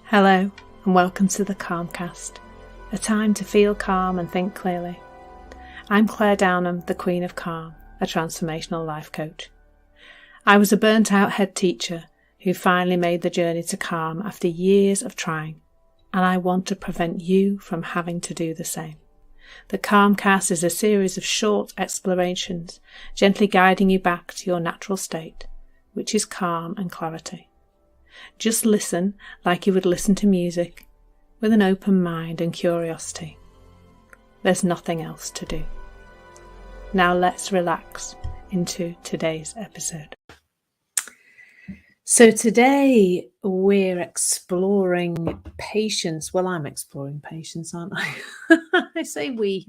Hello and welcome to the Calmcast, a time to feel calm and think clearly. I'm Claire Downham, the Queen of Calm, a transformational life coach. I was a burnt out head teacher who finally made the journey to calm after years of trying, and I want to prevent you from having to do the same. The Calmcast is a series of short explorations, gently guiding you back to your natural state, which is calm and clarity. Just listen like you would listen to music, with an open mind and curiosity. There's nothing else to do. Now let's relax into today's episode. So today we're exploring patience. Well, I'm exploring patience, aren't I? I say we.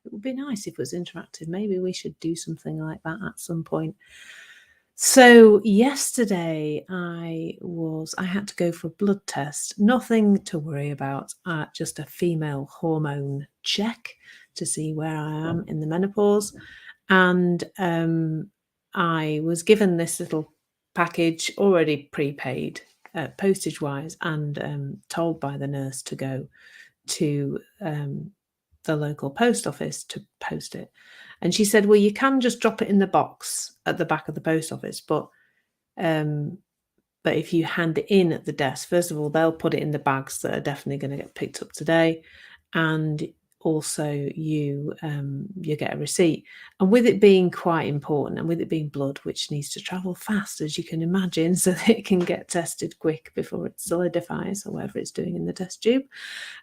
It would be nice if it was interactive. Maybe we should do something like that at some point. So yesterday I had to go for a blood test. Nothing to worry about, just a female hormone check to see where I am in the menopause. And I was given this little package already prepaid, postage wise, and told by the nurse to go to the local post office to post it. And she said, well, you can just drop it in the box at the back of the post office, but if you hand it in at the desk, first of all, they'll put it in the bags that are definitely going to get picked up today, and also you get a receipt. And with it being quite important, and with it being blood, which needs to travel fast, as you can imagine, so that it can get tested quick before it solidifies or whatever it's doing in the test tube.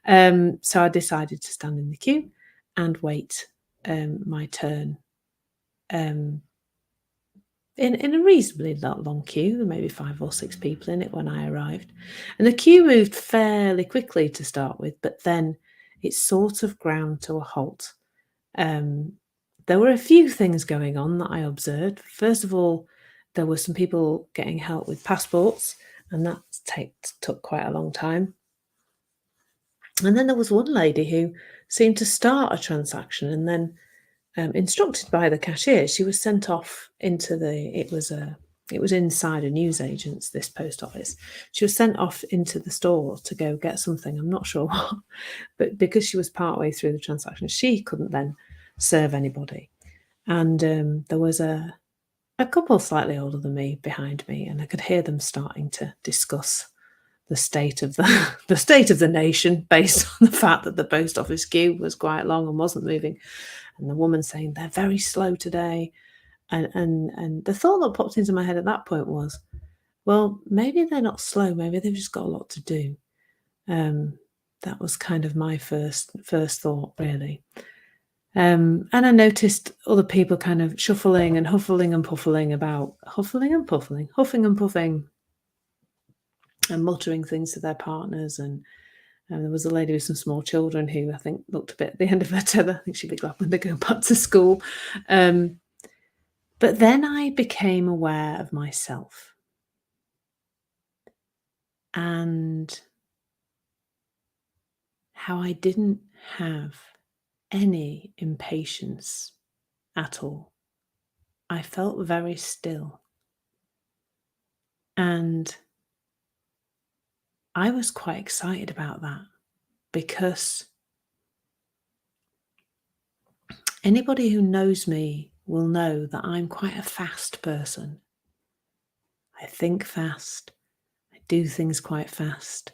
So I decided to stand in the queue and wait my turn in a reasonably long queue. There may be 5 or 6 people in it when I arrived. And the queue moved fairly quickly to start with, but then it sort of ground to a halt. There were a few things going on that I observed. First of all, there were some people getting help with passports, and that took quite a long time. And then there was one lady who seemed to start a transaction and then, instructed by the cashier, she was sent off into it was inside a newsagent's, this post office. She was sent off into the store to go get something, I'm not sure what, but because she was partway through the transaction, she couldn't then serve anybody. And there was a couple slightly older than me behind me, and I could hear them starting to discuss the state of the nation, based on the fact that the post office queue was quite long and wasn't moving. And the woman saying they're very slow today. And the thought that popped into my head at that point was, well, maybe they're not slow, maybe they've just got a lot to do. That was kind of my first thought, really. And I noticed other people kind of shuffling and huffing and puffing, and muttering things to their partners. And there was a lady with some small children who I think looked a bit at the end of her tether. I think she'd be glad when they go back to school. But then I became aware of myself. And how I didn't have any impatience at all. I felt very still. And I was quite excited about that, because anybody who knows me will know that I'm quite a fast person. I think fast. I do things quite fast.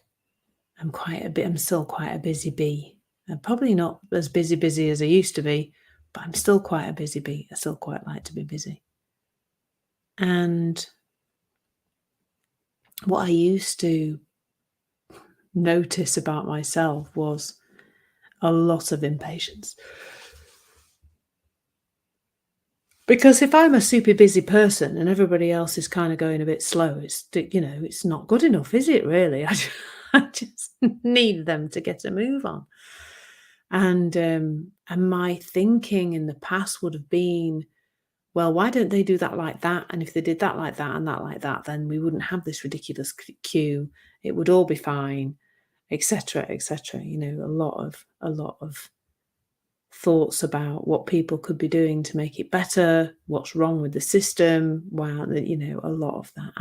I'm still quite a busy bee. I'm probably not as busy as I used to be, but I'm still quite a busy bee. I still quite like to be busy. And what I used to notice about myself was a lot of impatience. Because if I'm a super busy person and everybody else is kind of going a bit slow, it's not good enough, is it really? I just need them to get a move on. And my thinking in the past would have been, well, why don't they do that like that? And if they did that like that and that like that, then we wouldn't have this ridiculous queue. It would all be fine, etc., etc. A lot of thoughts about what people could be doing to make it better, what's wrong with the system. Wow, a lot of that.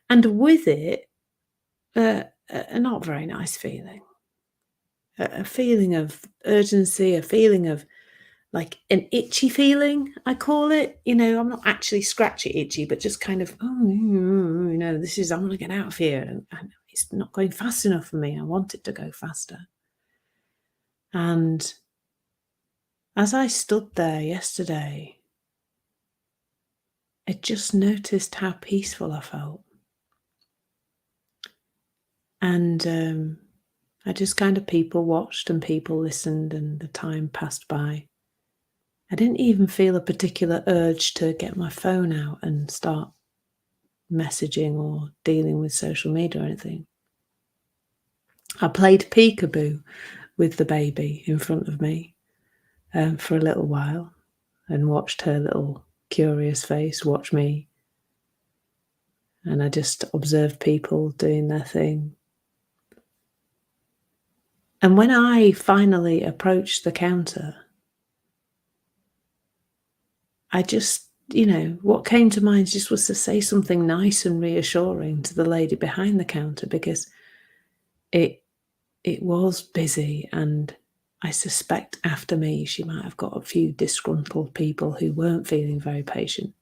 And with it, a a not very nice feeling. A feeling of urgency, a feeling of like an itchy feeling, I call it. I'm not actually scratchy itchy, but just kind of, oh, this is, I want to get out of here. And it's not going fast enough for me. I want it to go faster. And as I stood there yesterday, I just noticed how peaceful I felt. And I just kind of people watched and people listened, and the time passed by. I didn't even feel a particular urge to get my phone out and start messaging or dealing with social media or anything. I played peekaboo with the baby in front of me for a little while and watched her little curious face watch me. And I just observed people doing their thing. And when I finally approached the counter, I just, what came to mind just was to say something nice and reassuring to the lady behind the counter, because it was busy, and I suspect after me she might have got a few disgruntled people who weren't feeling very patient.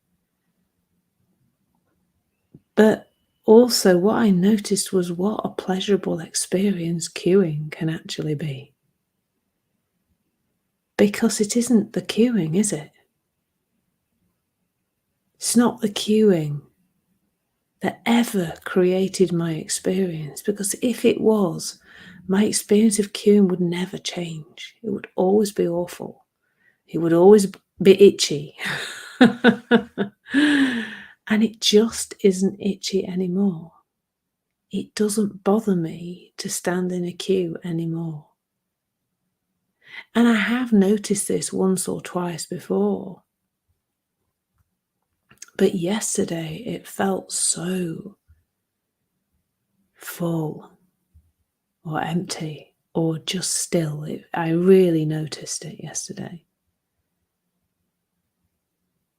But also what I noticed was what a pleasurable experience queuing can actually be. Because it isn't the queuing, is it? It's not the queuing that ever created my experience, because if it was, my experience of queuing would never change. It would always be awful. It would always be itchy. And it just isn't itchy anymore. It doesn't bother me to stand in a queue anymore. And I have noticed this once or twice before. But yesterday it felt so full or empty or just still. I really noticed it yesterday.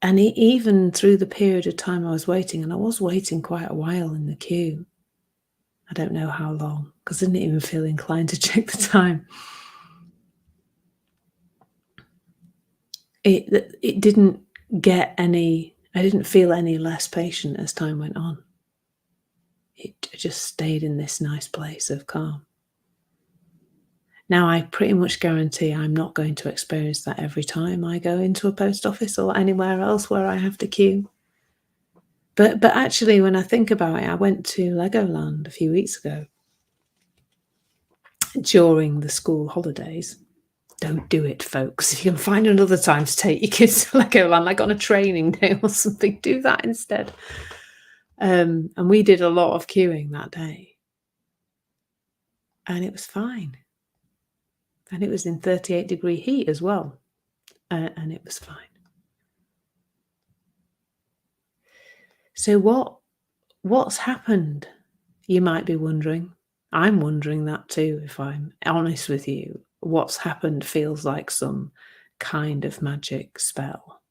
And even through the period of time I was waiting, and I was waiting quite a while in the queue. I don't know how long, because I didn't even feel inclined to check the time. It didn't get any, I didn't feel any less patient as time went on. It just stayed in this nice place of calm. Now, I pretty much guarantee I'm not going to experience that every time I go into a post office or anywhere else where I have to queue. But actually, when I think about it, I went to Legoland a few weeks ago during the school holidays. Don't do it, folks. If you can find another time to take your kids to Legoland, like on a training day or something, do that instead. And we did a lot of queuing that day. And it was fine. And it was in 38-degree heat as well. And it was fine. So what's happened? You might be wondering. I'm wondering that too, if I'm honest with you. What's happened feels like some kind of magic spell.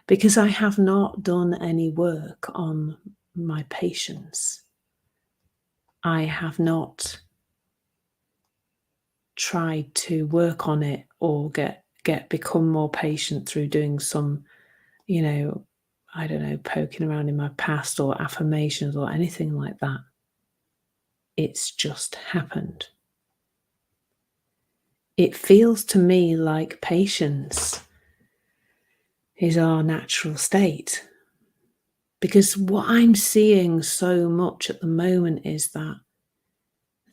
Because I have not done any work on my patience. I have not tried to work on it or become more patient through doing some, I don't know, poking around in my past or affirmations or anything like that. It's just happened. It feels to me like patience is our natural state. Because what I'm seeing so much at the moment is that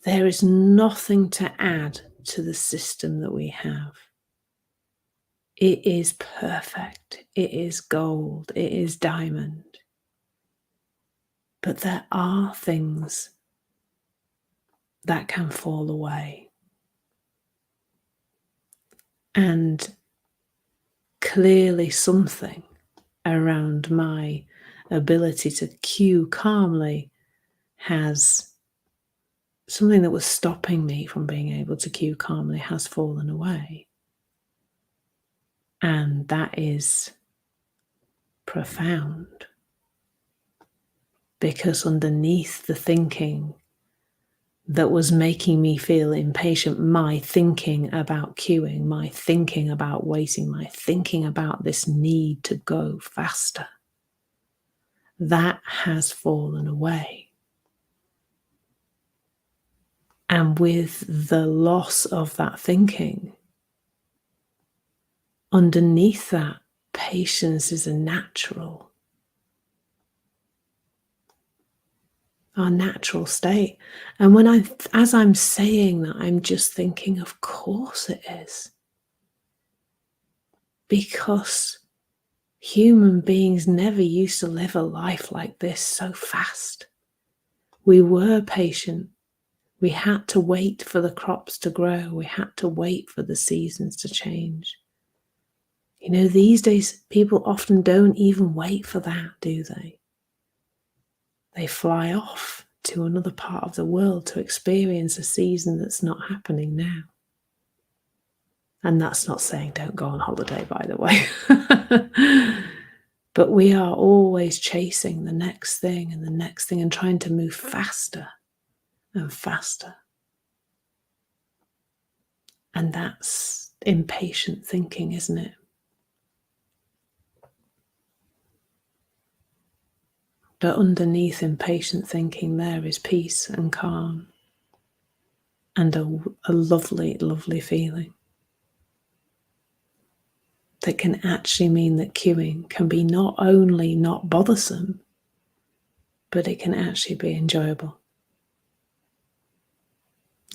there is nothing to add to the system that we have. It is perfect. It is gold. It is diamond. But there are things that can fall away. And clearly something around my ability to queue calmly has something that was stopping me from being able to queue calmly has fallen away. And that is profound, because underneath the thinking that was making me feel impatient, my thinking about queuing, my thinking about waiting, my thinking about this need to go faster, that has fallen away. And with the loss of that thinking, underneath that, patience is our natural state. And as I'm saying that, I'm just thinking, of course it is. Because human beings never used to live a life like this so fast. We were patient. We had to wait for the crops to grow. We had to wait for the seasons to change. You know, these days, people often don't even wait for that, do they? They fly off to another part of the world to experience a season that's not happening now. And that's not saying don't go on holiday, by the way. But we are always chasing the next thing and the next thing and trying to move faster and faster. And that's impatient thinking, isn't it? But underneath impatient thinking, there is peace and calm and a lovely, lovely feeling that can actually mean that queuing can be not only not bothersome, but it can actually be enjoyable.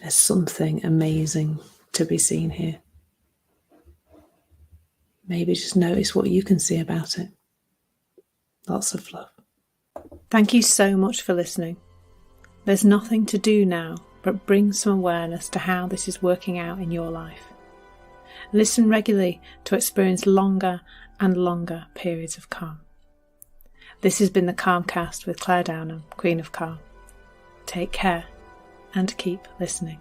There's something amazing to be seen here. Maybe just notice what you can see about it. Lots of love. Thank you so much for listening. There's nothing to do now but bring some awareness to how this is working out in your life. Listen regularly to experience longer and longer periods of calm. This has been the Calmcast with Claire Downham, Queen of Calm. Take care and keep listening.